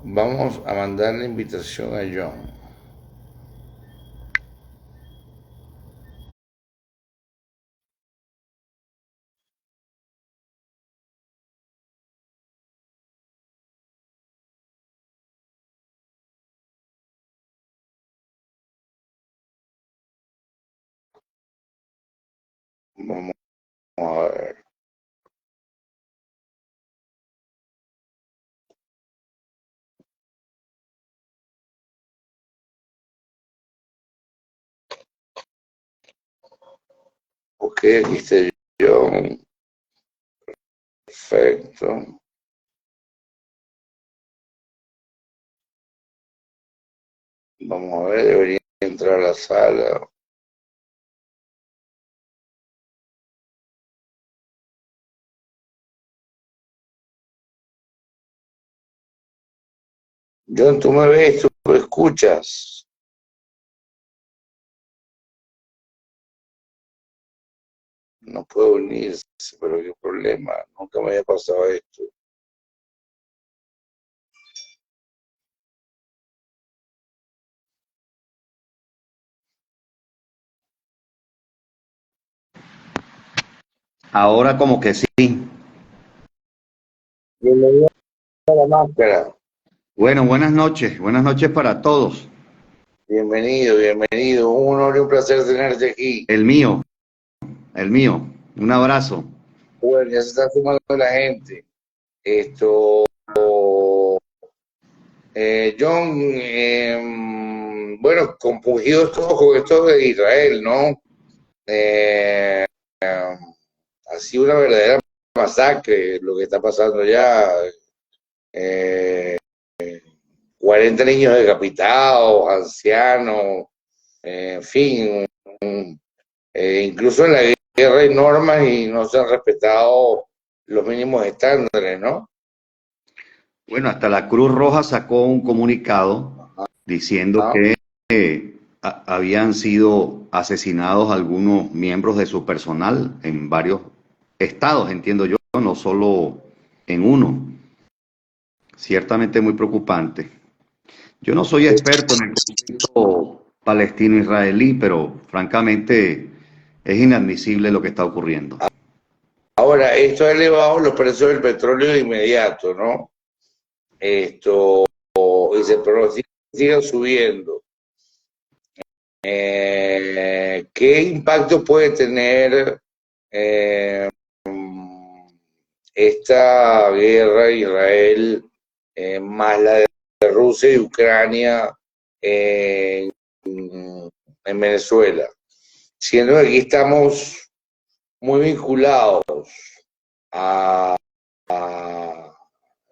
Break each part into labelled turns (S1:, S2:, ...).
S1: Vamos a mandar la invitación a John. Vamos a ver. Ok, aquí está John. Perfecto. Vamos a ver, debería entrar a la sala. John, tú me ves, tú me escuchas. No puedo unirse, pero qué problema. Nunca me había pasado esto.
S2: Ahora como que sí.
S1: Bienvenido a la máscara.
S2: Buenas noches para todos.
S1: Bienvenido, bienvenido. Un honor y un placer tenerte aquí.
S2: El mío, el mío. Un abrazo.
S1: Bueno, ya se está sumando la gente. Esto, John, bueno, compungidos todos con esto de Israel, ¿no? Eh, ha sido una verdadera masacre lo que está pasando ya. Eh, 40 niños decapitados, ancianos, en fin, incluso en la guerra hay normas y no se han respetado los mínimos estándares, ¿no?
S2: Bueno, hasta la Cruz Roja sacó un comunicado diciendo
S1: Ah,
S2: que habían sido asesinados algunos miembros de su personal en varios estados, entiendo yo, no solo en uno. Ciertamente muy preocupante. Yo no soy experto en el conflicto palestino-israelí, pero francamente es inadmisible lo que está ocurriendo.
S1: ahora, esto ha elevado los precios del petróleo de inmediato, ¿no? Esto, y se pronostica que sigan subiendo. ¿Qué impacto puede tener eh, esta guerra de Israel más la de Rusia y Ucrania en, en Venezuela? Siendo que aquí estamos muy vinculados a, a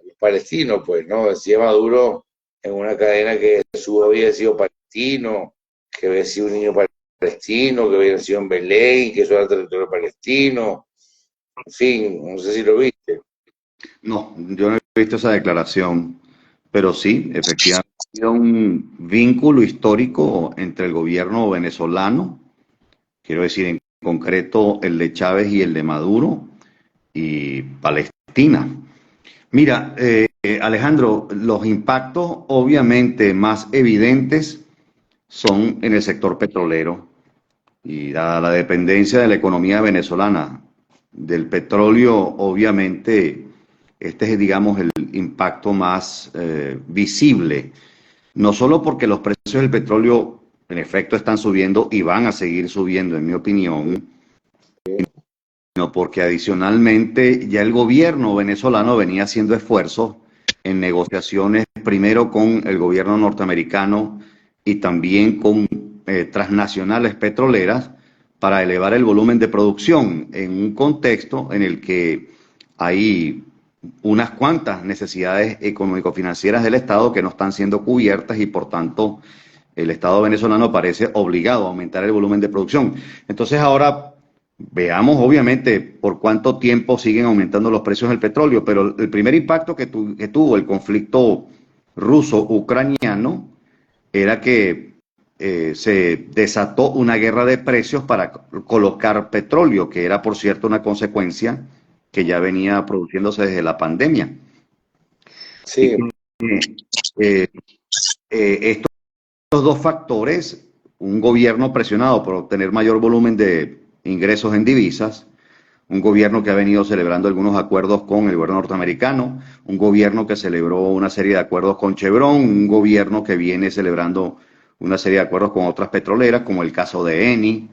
S1: los palestinos, pues, ¿no? Decía Maduro en una cadena que Jesús había sido palestino, que había sido un niño palestino, que había nacido en Belén, que eso era territorio palestino, en fin, no sé si lo viste.
S2: No, yo no he visto esa declaración, pero sí, efectivamente, ha habido un vínculo histórico entre el gobierno venezolano, quiero decir en concreto el de Chávez y el de Maduro, y Palestina. Mira, Alejandro, los impactos obviamente más evidentes son en el sector petrolero y dada la dependencia de la economía venezolana del petróleo, obviamente este es, digamos, el impacto más visible, no solo porque los precios del petróleo en efecto están subiendo y van a seguir subiendo, en mi opinión, sino porque adicionalmente ya el gobierno venezolano venía haciendo esfuerzos en negociaciones primero con el gobierno norteamericano y también con transnacionales petroleras para elevar el volumen de producción en un contexto en el que hay unas cuantas necesidades económico-financieras del Estado que no están siendo cubiertas y por tanto el Estado venezolano parece obligado a aumentar el volumen de producción. Entonces ahora veamos obviamente por cuánto tiempo siguen aumentando los precios del petróleo, pero el primer impacto que tuvo el conflicto ruso-ucraniano era que se desató una guerra de precios para colocar petróleo, que era por cierto una consecuencia que ya venía produciéndose desde la pandemia. Y
S1: Sí,
S2: Eh, estos dos factores, un gobierno presionado por obtener mayor volumen de ingresos en divisas, un gobierno que ha venido celebrando algunos acuerdos con el gobierno norteamericano, un gobierno que celebró una serie de acuerdos con Chevron, un gobierno que viene celebrando una serie de acuerdos con otras petroleras, como el caso de Eni.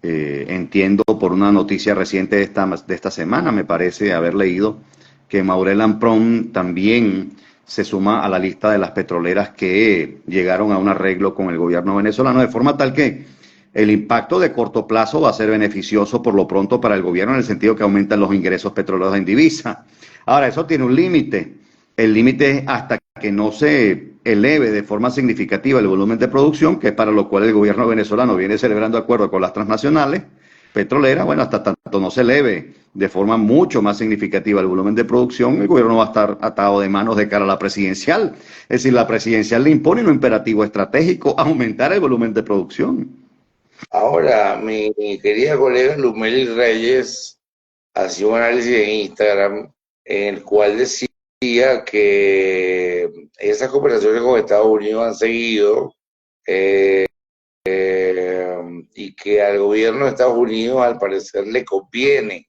S2: Entiendo por una noticia reciente de esta semana, me parece haber leído, que Maurel & Prom también se suma a la lista de las petroleras que llegaron a un arreglo con el gobierno venezolano, de forma tal que el impacto de corto plazo va a ser beneficioso por lo pronto para el gobierno en el sentido que aumentan los ingresos petroleros en divisa. Ahora, eso tiene un límite. El límite es hasta que no se eleve de forma significativa el volumen de producción, que es para lo cual el gobierno venezolano viene celebrando acuerdos con las transnacionales petroleras. Bueno, hasta tanto no se eleve de forma mucho más significativa el volumen de producción, el gobierno va a estar atado de manos de cara a la presidencial. Es decir, la presidencial le impone un imperativo estratégico, aumentar el volumen de producción.
S1: Ahora, mi querida colega Lumeli Reyes hacía un análisis en Instagram en el cual decía que esas conversaciones con Estados Unidos han seguido eh, y que al gobierno de Estados Unidos al parecer le conviene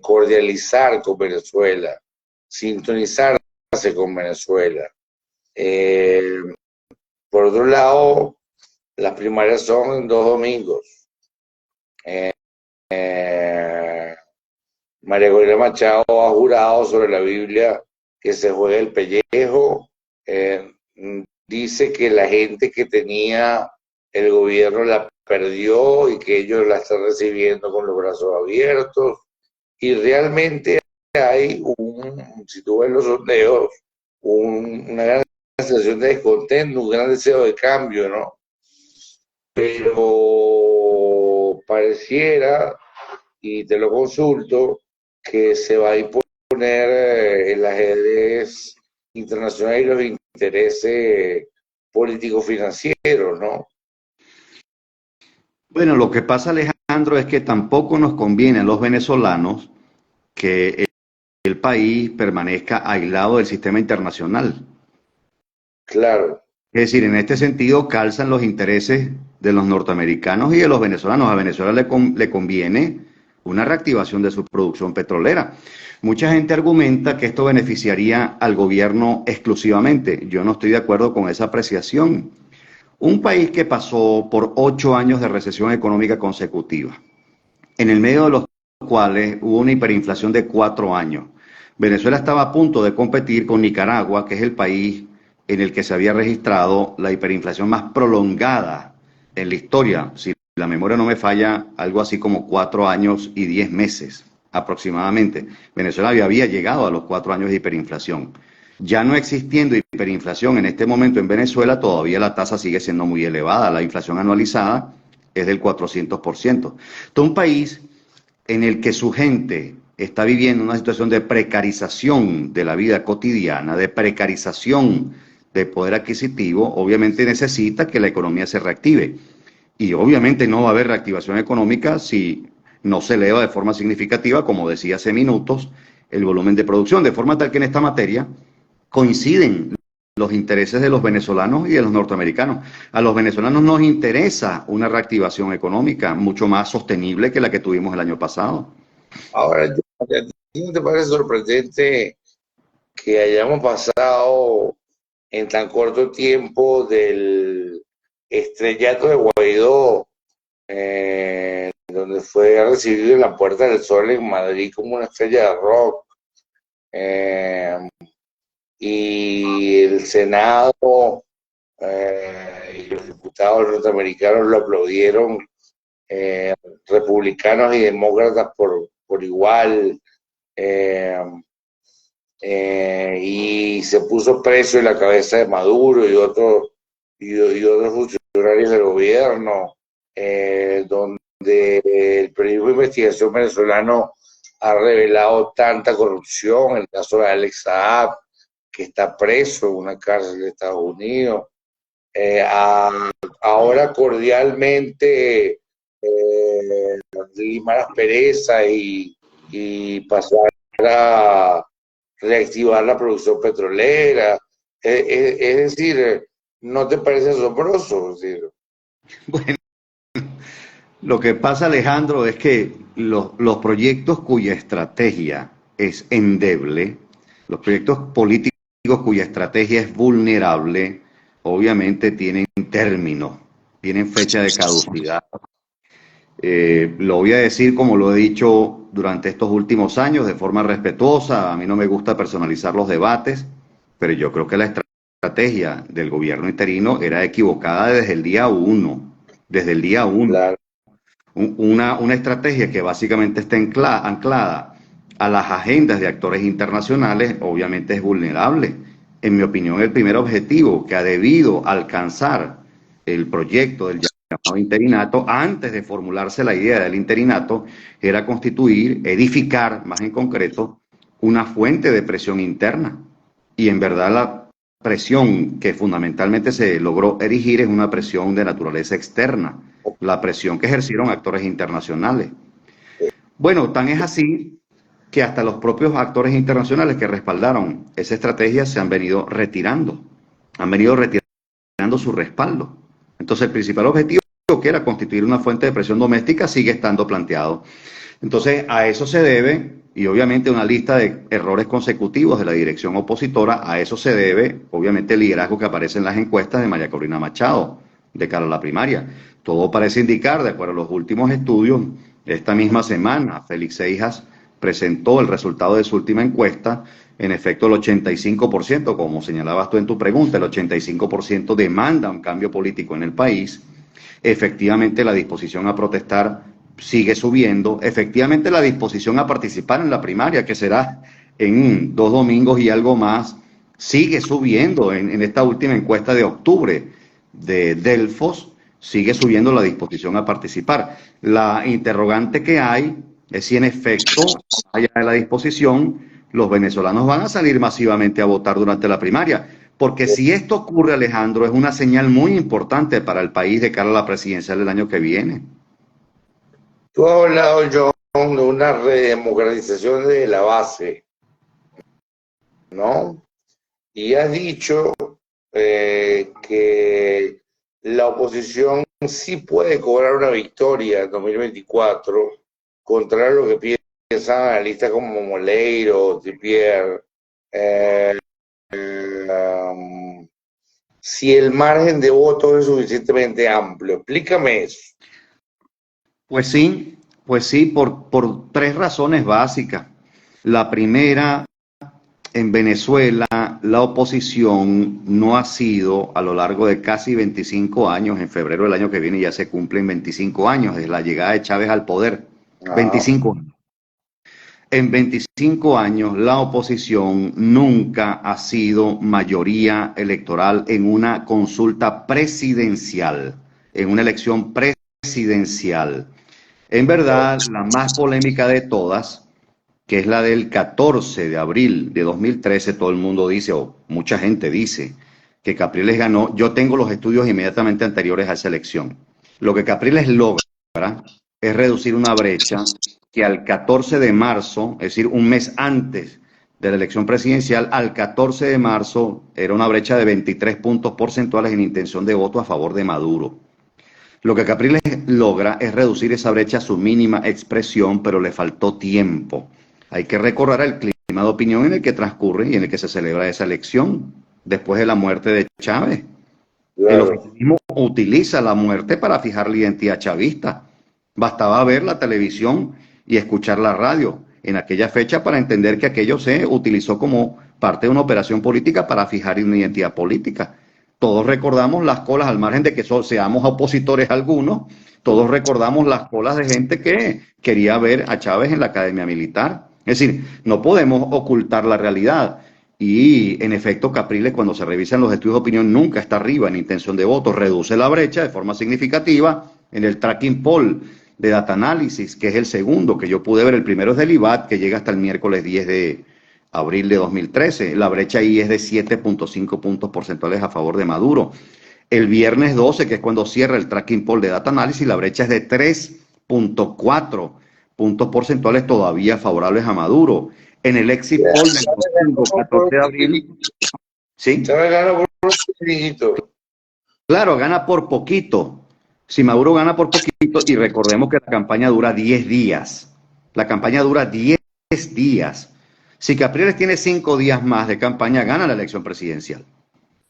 S1: cordializar con Venezuela, sintonizarse con Venezuela. Eh, por otro lado, las primarias son en 2 domingos. Eh, María Corina Machado ha jurado sobre la Biblia que se juega el pellejo. Eh, Dice que la gente que tenía el gobierno la perdió y que ellos la están recibiendo con los brazos abiertos. Y realmente hay si tú ves los sondeos, una gran sensación de descontento, un gran deseo de cambio, ¿no? Pero pareciera, y te lo consulto, que se va a imponer el ajedrez internacional y los intereses políticos financieros, ¿no?
S2: Bueno, lo que pasa, Alejandro, es que tampoco nos conviene a los venezolanos que el país permanezca aislado del sistema internacional.
S1: Claro.
S2: Es decir, en este sentido calzan los intereses de los norteamericanos y de los venezolanos. A Venezuela le conviene una reactivación de su producción petrolera. Mucha gente argumenta que esto beneficiaría al gobierno exclusivamente. Yo no estoy de acuerdo con esa apreciación. Un país que pasó por 8 años de recesión económica consecutiva, en el medio de los cuales hubo una hiperinflación de 4 años. Venezuela estaba a punto de competir con Nicaragua, que es el país en el que se había registrado la hiperinflación más prolongada en la historia. Si la memoria no me falla, algo así como 4 años y 10 meses aproximadamente. Venezuela había llegado a los 4 años de hiperinflación. Ya no existiendo hiperinflación en este momento en Venezuela, todavía la tasa sigue siendo muy elevada. La inflación anualizada es del 400%. Entonces, un país en el que su gente está viviendo una situación de precarización de la vida cotidiana, de precarización de poder adquisitivo, obviamente necesita que la economía se reactive. Y obviamente no va a haber reactivación económica si no se eleva de forma significativa, como decía hace minutos, el volumen de producción, de forma tal que en esta materia coinciden los intereses de los venezolanos y de los norteamericanos. A los venezolanos nos interesa una reactivación económica mucho más sostenible que la que tuvimos el año pasado.
S1: Ahora, ¿a ti no te parece sorprendente que hayamos pasado en tan corto tiempo del estrellato de Guaidó, donde fue recibido en la Puerta del Sol en Madrid como una estrella de rock, eh, y el Senado y los diputados norteamericanos lo aplaudieron, eh, republicanos y demócratas por igual, eh, y se puso precio en la cabeza de Maduro y otros funcionarios del gobierno, donde el periodismo de investigación venezolano ha revelado tanta corrupción, el caso de Alex Saab, que está preso en una cárcel de Estados Unidos. Ahora cordialmente limar aspereza y pasar a reactivar la producción petrolera. Es decir, ¿no te parece asombroso? Es decir,
S2: Bueno, lo que pasa, Alejandro, es que los proyectos cuya estrategia es endeble, los proyectos políticos cuya estrategia es vulnerable, obviamente tienen término, tienen fecha de caducidad. Lo voy a decir como lo he dicho durante estos últimos años, de forma respetuosa. A mí no me gusta personalizar los debates, pero yo creo que la estrategia del gobierno interino era equivocada desde el día uno. Desde el día uno.
S1: claro,
S2: Una estrategia que básicamente está anclada a las agendas de actores internacionales, obviamente es vulnerable. En mi opinión, el primer objetivo que ha debido alcanzar el proyecto del llamado interinato, antes de formularse la idea del interinato, era constituir, edificar, más en concreto, una fuente de presión interna. Y en verdad la presión que fundamentalmente se logró erigir es una presión de naturaleza externa, la presión que ejercieron actores internacionales. Bueno, tan es así que hasta los propios actores internacionales que respaldaron esa estrategia se han venido retirando su respaldo. Entonces el principal objetivo, que era constituir una fuente de presión doméstica, sigue estando planteado. Entonces a eso se debe, y obviamente una lista de errores consecutivos de la dirección opositora, a eso se debe obviamente el liderazgo que aparece en las encuestas de María Corina Machado de cara a la primaria. Todo parece indicar, de acuerdo a los últimos estudios, esta misma semana Félix Seijas presentó el resultado de su última encuesta. En efecto, el 85%, como señalabas tú en tu pregunta, el 85% demanda un cambio político en el país. Efectivamente, la disposición a protestar sigue subiendo. Efectivamente, la disposición a participar en la primaria, que será en 2 domingos y algo más, sigue subiendo. En esta última encuesta de octubre de Delfos, sigue subiendo la disposición a participar. La interrogante que hay es si en efecto, allá de la disposición, los venezolanos van a salir masivamente a votar durante la primaria. Porque si esto ocurre, Alejandro, es una señal muy importante para el país de cara a la presidencial del año que viene.
S1: tú has hablado, John, de una redemocratización de la base, ¿no? Y has dicho que la oposición sí puede cobrar una victoria en 2024, contrario a lo que piensan analistas como Moleiro, Tripier, si el margen de votos es suficientemente amplio. Explícame eso.
S2: Pues sí, por 3 razones básicas. La primera, en Venezuela, la oposición no ha sido a lo largo de casi 25 años, en febrero del año que viene ya se cumplen 25 años desde la llegada de Chávez al poder. 25 años. En 25 años la oposición nunca ha sido mayoría electoral en una consulta presidencial, en una elección presidencial. En verdad, la más polémica de todas, que es la del 14 de abril de 2013, todo el mundo dice, o mucha gente dice, que Capriles ganó. Yo tengo los estudios inmediatamente anteriores a esa elección. Lo que Capriles logra es reducir una brecha que al 14 de marzo, es decir, un mes antes de la elección presidencial, al 14 de marzo era una brecha de 23 puntos porcentuales en intención de voto a favor de Maduro. Lo que Capriles logra es reducir esa brecha a su mínima expresión, pero le faltó tiempo. Hay que recordar el clima de opinión en el que transcurre y en el que se celebra esa elección, después de la muerte de Chávez. El oficialismo utiliza la muerte para fijar la identidad chavista. Bastaba ver la televisión y escuchar la radio en aquella fecha para entender que aquello se utilizó como parte de una operación política para fijar una identidad política. Todos recordamos las colas, al margen de que seamos opositores algunos, todos recordamos las colas de gente que quería ver a Chávez en la Academia Militar. Es decir, no podemos ocultar la realidad. Y en efecto, Capriles, cuando se revisan los estudios de opinión, nunca está arriba en intención de voto, reduce la brecha de forma significativa en el tracking poll de Data Analysis, que es el segundo que yo pude ver. El primero es del IBAT, que llega hasta el miércoles 10 de abril de 2013. La brecha ahí es de 7.5 puntos porcentuales a favor de Maduro. El viernes 12, que es cuando cierra el tracking poll de Data Analysis, la brecha es de 3.4 puntos porcentuales todavía favorables a Maduro. En el exit poll del domingo 14 de abril, ¿sí?
S1: Chávez gana por un poquito.
S2: Claro, gana por poquito. Si Maduro gana por poquito, y recordemos que la campaña dura 10 días. La campaña dura 10 días. Si Capriles tiene 5 días más de campaña, gana la elección presidencial.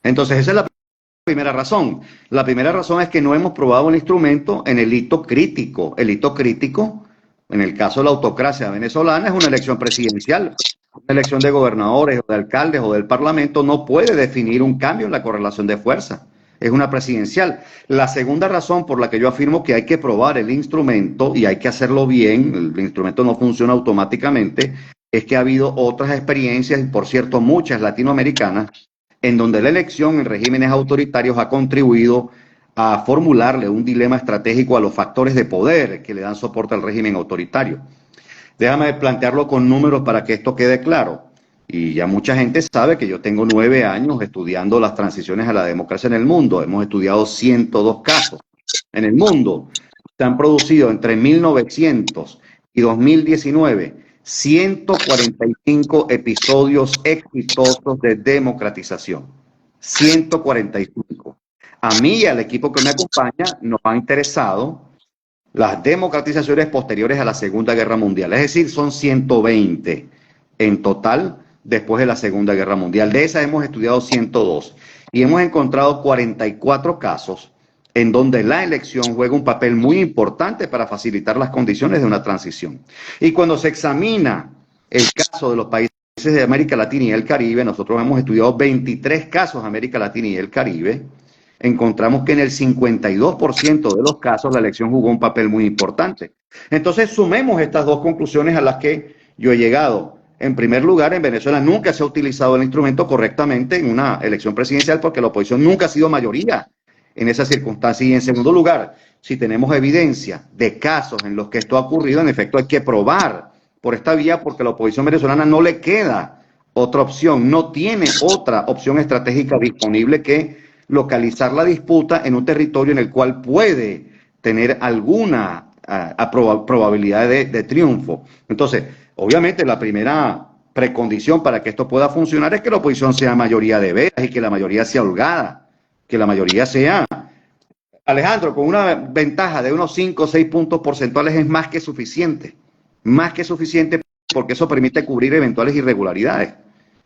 S2: Entonces, esa es la primera razón. La primera razón es que no hemos probado el instrumento en el hito crítico. El hito crítico, en el caso de la autocracia venezolana, es una elección presidencial. Una elección de gobernadores o de alcaldes o del parlamento no puede definir un cambio en la correlación de fuerza. Es una presidencial. La segunda razón por la que yo afirmo que hay que probar el instrumento y hay que hacerlo bien, el instrumento no funciona automáticamente, es que ha habido otras experiencias, y por cierto muchas latinoamericanas, en donde la elección en regímenes autoritarios ha contribuido a formularle un dilema estratégico a los factores de poder que le dan soporte al régimen autoritario. Déjame plantearlo con números para que esto quede claro. Y ya mucha gente sabe que yo tengo 9 años estudiando las transiciones a la democracia en el mundo. Hemos estudiado 102 casos en el mundo. Se han producido entre 1900 y 2019 145 episodios exitosos de democratización. 145. A mí y al equipo que me acompaña nos ha interesado las democratizaciones posteriores a la Segunda Guerra Mundial. Es decir, son 120 en total después de la Segunda Guerra Mundial. De esas hemos estudiado 102 y hemos encontrado 44 casos en donde la elección juega un papel muy importante para facilitar las condiciones de una transición. Y cuando se examina el caso de los países de América Latina y el Caribe, nosotros hemos estudiado 23 casos de América Latina y el Caribe, encontramos que en el 52% de los casos la elección jugó un papel muy importante. Entonces sumemos estas dos conclusiones a las que yo he llegado. En primer lugar, en Venezuela nunca se ha utilizado el instrumento correctamente en una elección presidencial porque la oposición nunca ha sido mayoría en esas circunstancias. Y en segundo lugar, si tenemos evidencia de casos en los que esto ha ocurrido, en efecto hay que probar por esta vía porque a la oposición venezolana no le queda otra opción, no tiene otra opción estratégica disponible que localizar la disputa en un territorio en el cual puede tener alguna probabilidad de triunfo. Entonces, obviamente la primera precondición para que esto pueda funcionar es que la oposición sea mayoría de veras y que la mayoría sea holgada, que la mayoría sea, Alejandro, con una ventaja de unos 5 o 6 puntos porcentuales es más que suficiente porque eso permite cubrir eventuales irregularidades.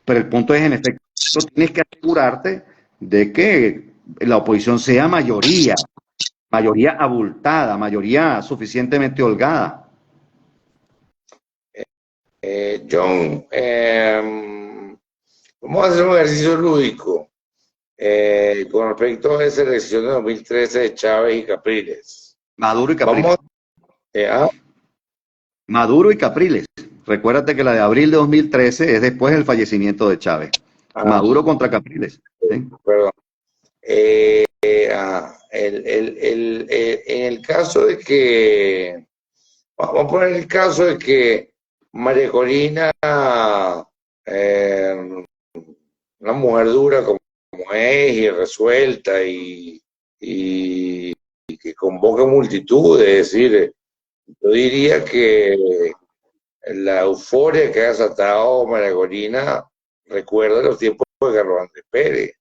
S2: Pero el punto es, en efecto, tienes que asegurarte de que la oposición sea mayoría abultada, mayoría suficientemente holgada.
S1: John, vamos a hacer un ejercicio lúdico con respecto a esa elección de 2013 de Chávez y Capriles.
S2: Maduro y Capriles. Maduro y Capriles. Recuérdate que la de abril de 2013 es después del fallecimiento de Chávez. Maduro contra Capriles. ¿Sí?
S1: Perdón. En el caso de que, vamos a poner el caso de que María Corina, una mujer dura como es y resuelta y que convoca multitudes, es decir, yo diría que la euforia que ha desatado María Corina recuerda los tiempos de Carlos Andrés Pérez.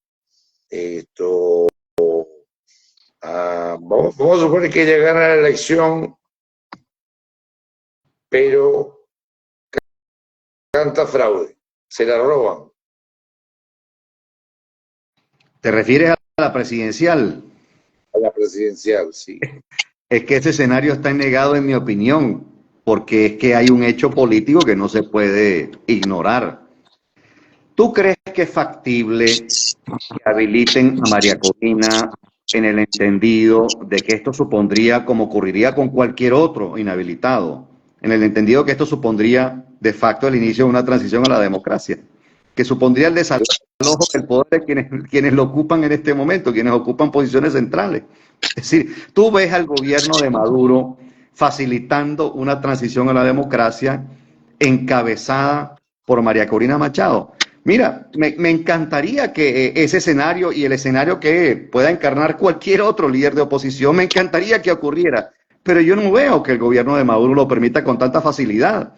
S1: Vamos a suponer que ella gana la elección, pero canta fraude, se la roban.
S2: ¿Te refieres a la presidencial?
S1: A la presidencial, sí.
S2: Es que ese escenario está negado en mi opinión, porque es que hay un hecho político que no se puede ignorar. ¿Tú crees que es factible que habiliten a María Corina en el entendido de que esto supondría, como ocurriría con cualquier otro inhabilitado, en el entendido que esto supondría de facto el inicio de una transición a la democracia, que supondría el desalojo del poder de quienes lo ocupan en este momento, quienes ocupan posiciones centrales? Es decir, tú ves al gobierno de Maduro facilitando una transición a la democracia encabezada por María Corina Machado. Mira, me encantaría que ese escenario y el escenario que pueda encarnar cualquier otro líder de oposición, me encantaría que ocurriera, pero yo no veo que el gobierno de Maduro lo permita con tanta facilidad.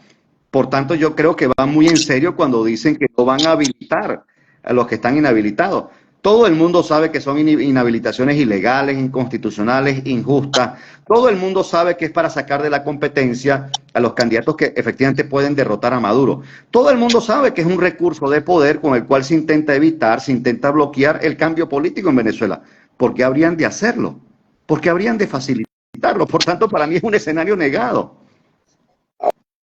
S2: Por tanto, yo creo que van muy en serio cuando dicen que no van a habilitar a los que están inhabilitados. Todo el mundo sabe que son inhabilitaciones ilegales, inconstitucionales, injustas. Todo el mundo sabe que es para sacar de la competencia a los candidatos que efectivamente pueden derrotar a Maduro. Todo el mundo sabe que es un recurso de poder con el cual se intenta evitar, se intenta bloquear el cambio político en Venezuela. ¿Por qué habrían de hacerlo? ¿Por qué habrían de facilitarlo? Por tanto, para mí es un escenario negado.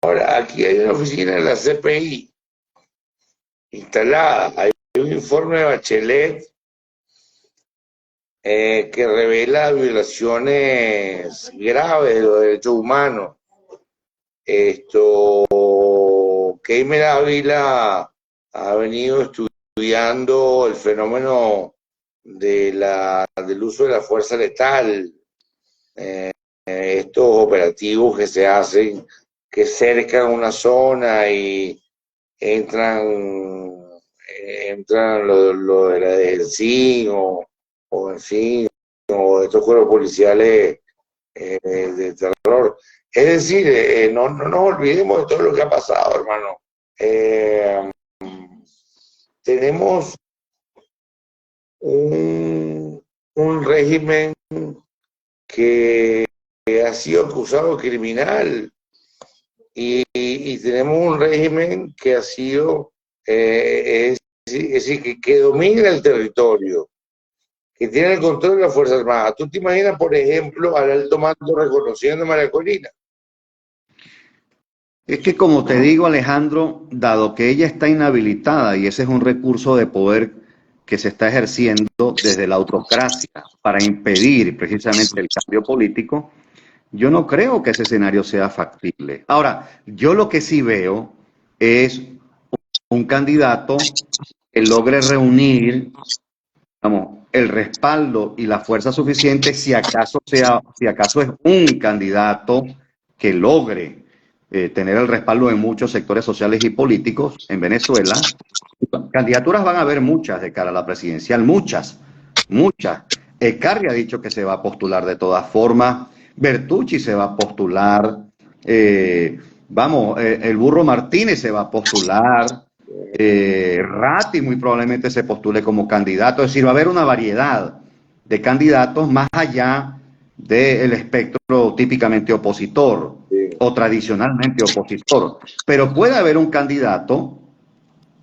S1: Ahora, aquí hay una oficina de la CPI instalada. Hay un informe de Bachelet que revela violaciones graves de los derechos humanos. Keimer Ávila ha venido estudiando el fenómeno del uso de la fuerza letal, estos operativos que se hacen, que cercan una zona y entran lo de la DGCIN o en fin, o estos cuerpos policiales de terror. Es decir, no nos olvidemos de todo lo que ha pasado, hermano. Tenemos un régimen que ha sido acusado de criminal y tenemos un régimen que ha sido, es decir, que domina el territorio, que tiene el control de las Fuerzas Armadas. ¿Tú te imaginas, por ejemplo, al alto mando reconociendo a María Corina?
S2: Es que, como te digo, Alejandro, dado que ella está inhabilitada y ese es un recurso de poder que se está ejerciendo desde la autocracia para impedir precisamente el cambio político, yo no creo que ese escenario sea factible. Ahora, yo lo que sí veo es un candidato que logre reunir, vamos, el respaldo y la fuerza suficiente si acaso es un candidato que logre tener el respaldo de muchos sectores sociales y políticos en Venezuela. Candidaturas van a haber muchas de cara a la presidencial, muchas. Carri ha dicho que se va a postular de todas formas, Bertucci se va a postular, el Burro Martínez se va a postular, Ratti muy probablemente se postule como candidato, es decir, va a haber una variedad de candidatos más allá del espectro típicamente opositor o tradicionalmente opositor, pero puede haber un candidato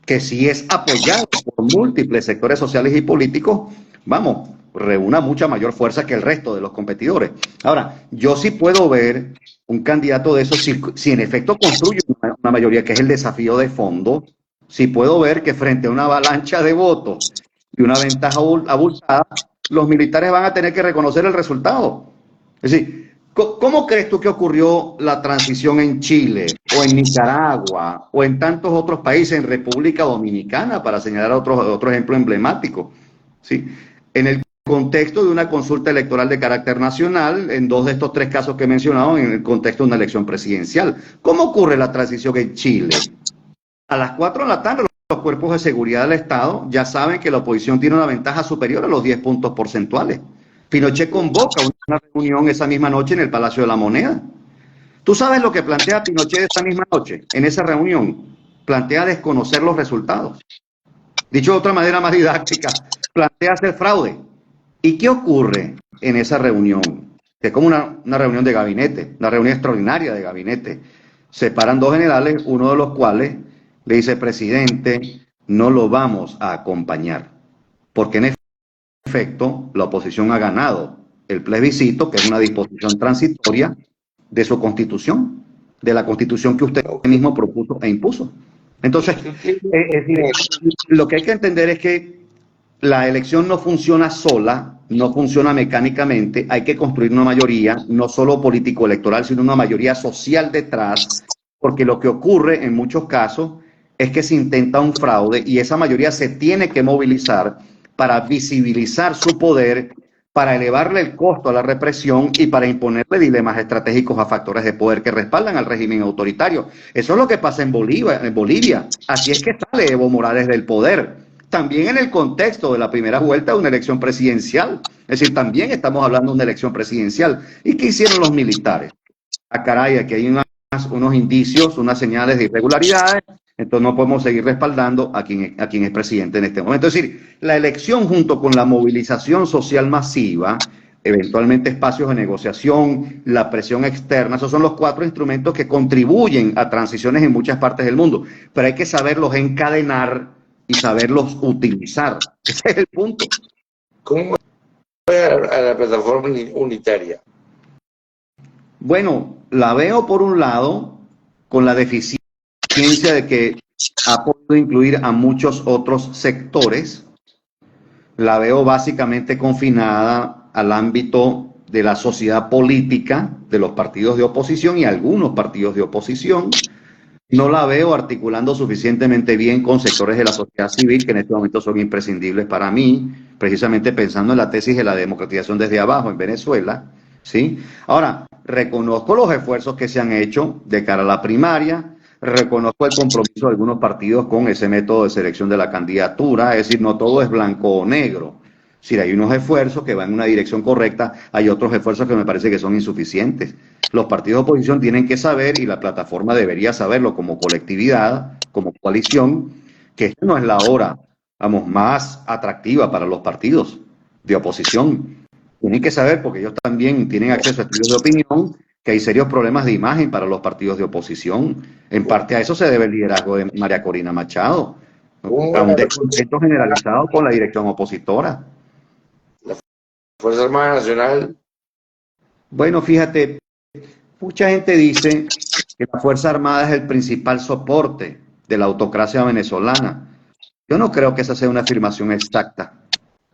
S2: que si es apoyado por múltiples sectores sociales y políticos, reúna mucha mayor fuerza que el resto de los competidores. Ahora, yo sí puedo ver un candidato de esos, si en efecto construye una mayoría, que es el desafío de fondo, sí puedo ver que frente a una avalancha de votos y una ventaja abultada, los militares van a tener que reconocer el resultado. Es decir, ¿cómo crees tú que ocurrió la transición en Chile o en Nicaragua o en tantos otros países, en República Dominicana, para señalar otro ejemplo emblemático? ¿Sí? En el contexto de una consulta electoral de carácter nacional, en 2 de estos 3 casos que he mencionado, en el contexto de una elección presidencial. ¿Cómo ocurre la transición en Chile? A las 4 de la tarde, los cuerpos de seguridad del Estado ya saben que la oposición tiene una ventaja superior a los 10 puntos porcentuales. Pinochet convoca una reunión esa misma noche en el Palacio de la Moneda. ¿Tú sabes lo que plantea Pinochet esa misma noche, en esa reunión? Plantea desconocer los resultados. Dicho de otra manera más didáctica, plantea hacer fraude. ¿Y qué ocurre en esa reunión? Que es como una reunión de gabinete, una reunión extraordinaria de gabinete. Se paran 2 generales, uno de los cuales le dice: presidente, no lo vamos a acompañar, porque en efecto la oposición ha ganado el plebiscito, que es una disposición transitoria de su constitución, de la constitución que usted mismo propuso e impuso. Entonces, lo que hay que entender es que la elección no funciona sola, no funciona mecánicamente, hay que construir una mayoría, no solo político-electoral, sino una mayoría social detrás, porque lo que ocurre en muchos casos es que se intenta un fraude y esa mayoría se tiene que movilizar para visibilizar su poder, para elevarle el costo a la represión y para imponerle dilemas estratégicos a factores de poder que respaldan al régimen autoritario. Eso es lo que pasa en Bolivia. Así es que sale Evo Morales del poder. También en el contexto de la primera vuelta de una elección presidencial. Es decir, también estamos hablando de una elección presidencial. ¿Y qué hicieron los militares? Ah, caray, aquí hay una unos indicios, unas señales de irregularidades, entonces no podemos seguir respaldando a quien es presidente en este momento. Es decir, la elección junto con la movilización social masiva, eventualmente espacios de negociación, la presión externa, esos son los 4 instrumentos que contribuyen a transiciones en muchas partes del mundo, pero hay que saberlos encadenar y saberlos utilizar. Ese es el punto.
S1: ¿Cómo ve a la plataforma unitaria?
S2: Bueno, la veo por un lado con la deficiencia de que ha podido incluir a muchos otros sectores. La veo básicamente confinada al ámbito de la sociedad política, de los partidos de oposición y algunos partidos de oposición. No la veo articulando suficientemente bien con sectores de la sociedad civil que en este momento son imprescindibles para mí, precisamente pensando en la tesis de la democratización desde abajo en Venezuela, ¿sí? Ahora, reconozco los esfuerzos que se han hecho de cara a la primaria, reconozco el compromiso de algunos partidos con ese método de selección de la candidatura, es decir, no todo es blanco o negro. Es decir, hay unos esfuerzos que van en una dirección correcta, hay otros esfuerzos que me parece que son insuficientes. Los partidos de oposición tienen que saber, y la plataforma debería saberlo como colectividad, como coalición, que esta no es la hora, vamos, más atractiva para los partidos de oposición. Tienen que saber, porque ellos también tienen acceso a estudios de opinión, que hay serios problemas de imagen para los partidos de oposición. En parte a eso se debe el liderazgo de María Corina Machado, a un descontento generalizado con la dirección opositora.
S1: La Fuerza Armada Nacional.
S2: Bueno, fíjate, mucha gente dice que la Fuerza Armada es el principal soporte de la autocracia venezolana. Yo no creo que esa sea una afirmación exacta.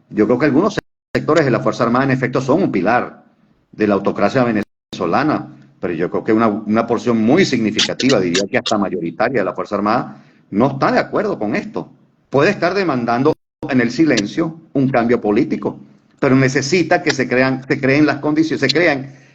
S2: Yo creo que algunos sectores de la Fuerza Armada en efecto son un pilar de la autocracia venezolana, pero yo creo que una porción muy significativa, diría que hasta mayoritaria de la Fuerza Armada, no está de acuerdo con esto. Puede estar demandando en el silencio un cambio político, pero necesita que se crean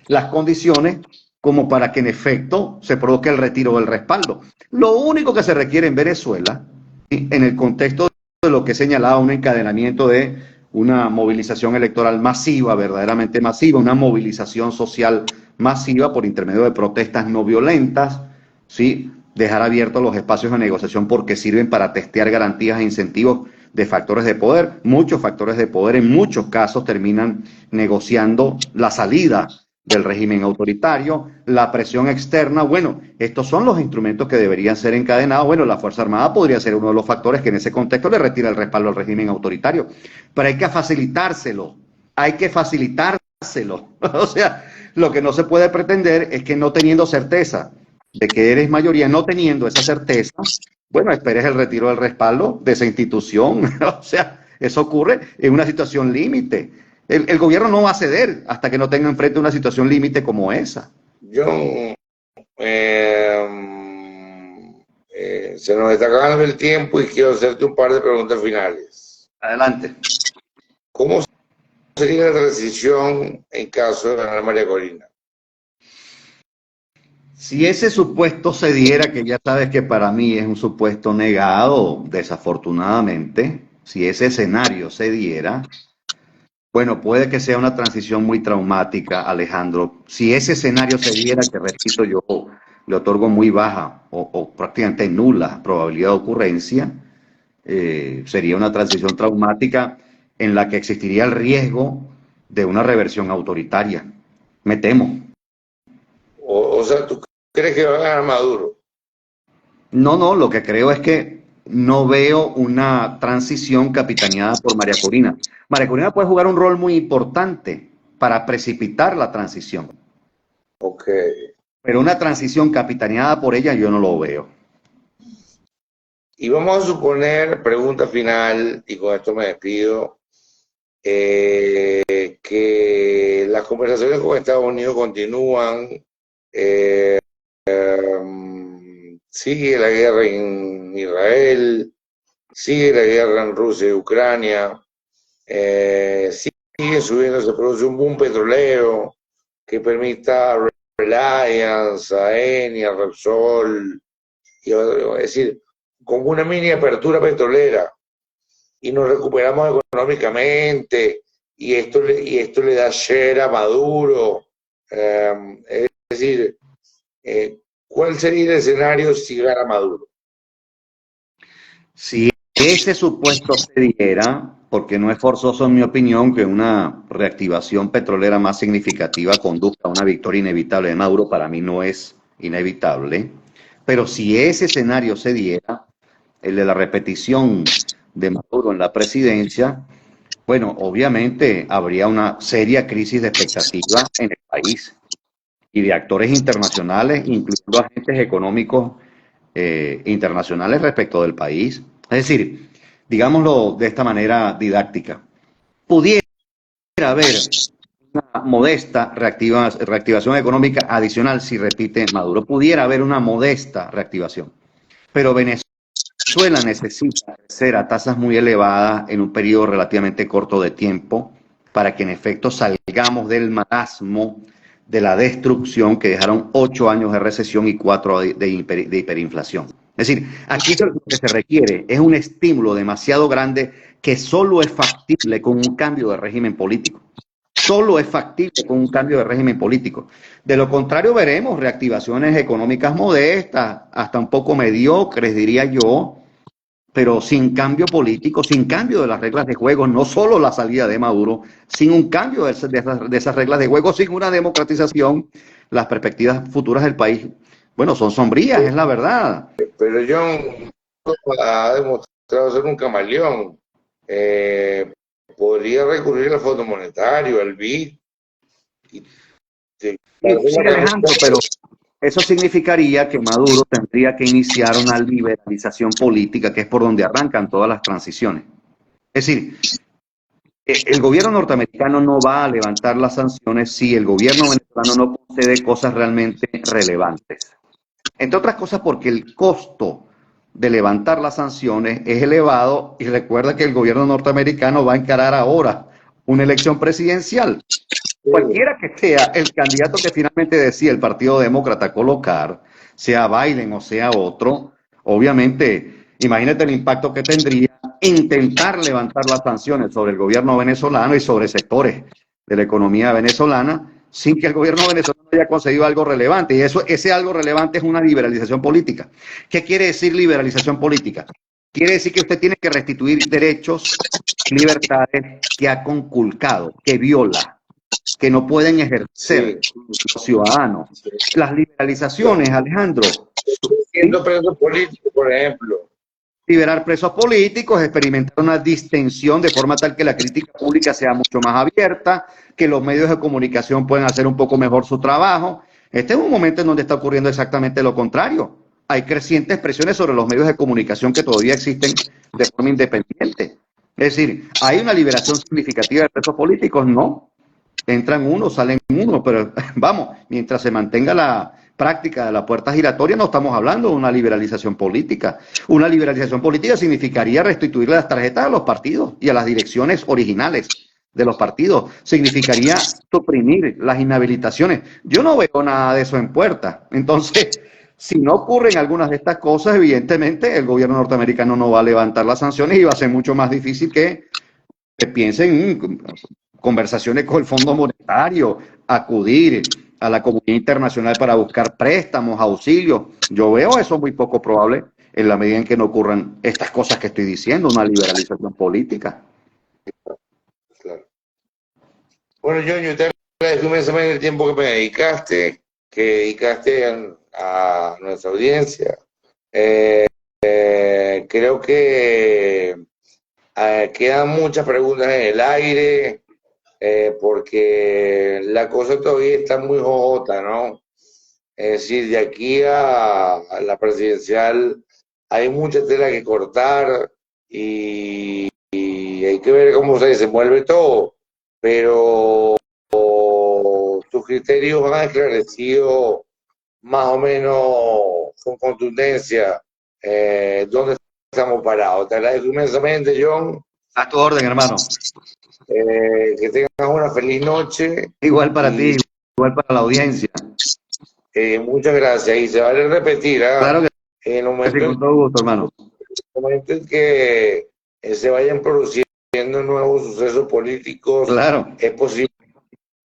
S2: las condiciones como para que en efecto se produzca el retiro del respaldo. Lo único que se requiere en Venezuela, en el contexto de lo que señalaba un encadenamiento de una movilización electoral masiva, verdaderamente masiva, una movilización social masiva por intermedio de protestas no violentas, ¿sí? Dejar abiertos los espacios de negociación porque sirven para testear garantías e incentivos de factores de poder. Muchos factores de poder en muchos casos terminan negociando la salida del régimen autoritario, la presión externa. Bueno, estos son los instrumentos que deberían ser encadenados. Bueno, la Fuerza Armada podría ser uno de los factores que en ese contexto le retira el respaldo al régimen autoritario, pero hay que facilitárselo, O sea, lo que no se puede pretender es que no teniendo certeza de que eres mayoría, no teniendo esa certeza, bueno, esperes el retiro del respaldo de esa institución. O sea, eso ocurre en una situación límite. El gobierno no va a ceder hasta que no tenga enfrente una situación límite como esa.
S1: John, se nos está acabando el tiempo y quiero hacerte un par de preguntas finales.
S2: Adelante.
S1: ¿Cómo sería la transición en caso de ganar María Corina?
S2: Si ese supuesto se diera, que ya sabes que para mí es un supuesto negado, desafortunadamente, si ese escenario se diera, bueno, puede que sea una transición muy traumática, Alejandro. Si ese escenario se diera, que repito, yo le otorgo muy baja o prácticamente nula probabilidad de ocurrencia, sería una transición traumática en la que existiría el riesgo de una reversión autoritaria. Me temo.
S1: O sea, ¿tú crees que va a ganar Maduro?
S2: No, lo que creo es que no veo una transición capitaneada por María Corina. María Corina puede jugar un rol muy importante para precipitar la transición.
S1: Ok.
S2: Pero una transición capitaneada por ella yo no lo veo.
S1: Y vamos a suponer, pregunta final, y con esto me despido, que las conversaciones con Estados Unidos continúan, sigue la guerra en Israel, sigue la guerra en Rusia y Ucrania, sigue subiendo, se produce un boom petrolero que permita a Reliance, a Eni, a Repsol, es decir, con una mini apertura petrolera y nos recuperamos económicamente y esto le da share a Maduro. Es decir, ¿Cuál sería el escenario si gana Maduro?
S2: Si ese supuesto se diera, porque no es forzoso en mi opinión que una reactivación petrolera más significativa conduzca a una victoria inevitable de Maduro, para mí no es inevitable, pero si ese escenario se diera, el de la repetición de Maduro en la presidencia, bueno, obviamente habría una seria crisis de expectativa en el país y de actores internacionales, incluyendo agentes económicos internacionales respecto del país. Es decir, digámoslo de esta manera didáctica, pudiera haber una modesta reactivación económica adicional si repite Maduro, pudiera haber una modesta reactivación, pero Venezuela necesita crecer a tasas muy elevadas en un periodo relativamente corto de tiempo para que en efecto salgamos del marasmo de la destrucción que dejaron 8 años de recesión y 4 de hiperinflación. Es decir, aquí lo que se requiere es un estímulo demasiado grande que solo es factible con un cambio de régimen político. Solo es factible con un cambio de régimen político. De lo contrario, veremos reactivaciones económicas modestas, hasta un poco mediocres, diría yo, pero sin cambio político, sin cambio de las reglas de juego, no solo la salida de Maduro, sin un cambio de esas reglas de juego, sin una democratización, las perspectivas futuras del país, bueno, son sombrías, es la verdad.
S1: Pero John ha demostrado ser un camaleón. Podría recurrir al Fondo Monetario, al BID.
S2: Sí, Alejandro, pero eso significaría que Maduro tendría que iniciar una liberalización política, que es por donde arrancan todas las transiciones. Es decir, el gobierno norteamericano no va a levantar las sanciones si el gobierno venezolano no concede cosas realmente relevantes. Entre otras cosas porque el costo de levantar las sanciones es elevado y recuerda que el gobierno norteamericano va a encarar ahora una elección presidencial. Cualquiera que sea el candidato que finalmente decida el Partido Demócrata colocar, sea Biden o sea otro, obviamente, imagínate el impacto que tendría intentar levantar las sanciones sobre el gobierno venezolano y sobre sectores de la economía venezolana sin que el gobierno venezolano haya conseguido algo relevante. Y ese algo relevante es una liberalización política. ¿Qué quiere decir liberalización política? Quiere decir que usted tiene que restituir derechos y libertades que ha conculcado, que viola, que no pueden ejercer los ciudadanos. Las liberalizaciones, Alejandro,
S1: Siendo preso político, por ejemplo.
S2: liberar presos políticos, experimentar una distensión de forma tal que la crítica pública sea mucho más abierta, que los medios de comunicación puedan hacer un poco mejor su trabajo. Este es un momento en donde está ocurriendo exactamente lo contrario. Hay crecientes presiones sobre los medios de comunicación que todavía existen de forma independiente. Es decir, ¿hay una liberación significativa de presos políticos? No. Entran uno, salen uno, pero vamos, mientras se mantenga la práctica de la puerta giratoria, no estamos hablando de una liberalización política. Una liberalización política significaría restituir las tarjetas a los partidos y a las direcciones originales de los partidos. Significaría suprimir las inhabilitaciones. Yo no veo nada de eso en puerta. Entonces, si no ocurren algunas de estas cosas, evidentemente el gobierno norteamericano no va a levantar las sanciones y va a ser mucho más difícil que piensen conversaciones con el Fondo Monetario, acudir a la comunidad internacional para buscar préstamos, auxilios. Yo veo eso muy poco probable en la medida en que no ocurran estas cosas que estoy diciendo, una liberalización política.
S1: Claro. Bueno, yo te agradezco inmensamente el tiempo que dedicaste a nuestra audiencia. Creo que quedan muchas preguntas en el aire, porque la cosa todavía está muy jojota, ¿no? Es decir, de aquí a la presidencial hay mucha tela que cortar y hay que ver cómo se desenvuelve todo, pero tus criterios han esclarecido más o menos con contundencia dónde estamos parados. Te agradezco inmensamente, John.
S2: A tu orden, hermano.
S1: Que tengas una feliz noche.
S2: Igual para ti, igual para la audiencia.
S1: Muchas gracias. Y se vale repetir,
S2: Claro que
S1: en el
S2: sí, con todo gusto, hermano.
S1: momento en que se vayan produciendo nuevos sucesos políticos,
S2: Claro.
S1: es posible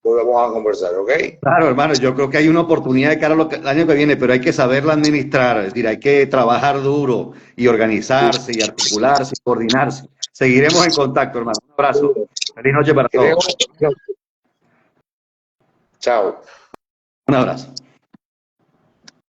S1: volvamos a conversar, ¿ok?
S2: Claro, hermano, yo creo que hay una oportunidad de cara al año que viene, pero hay que saberla administrar, es decir, hay que trabajar duro y organizarse y articularse y coordinarse. Seguiremos en contacto, hermano. Un abrazo. Feliz noche para
S1: Creo.
S2: todos.
S1: Chao.
S2: Un abrazo.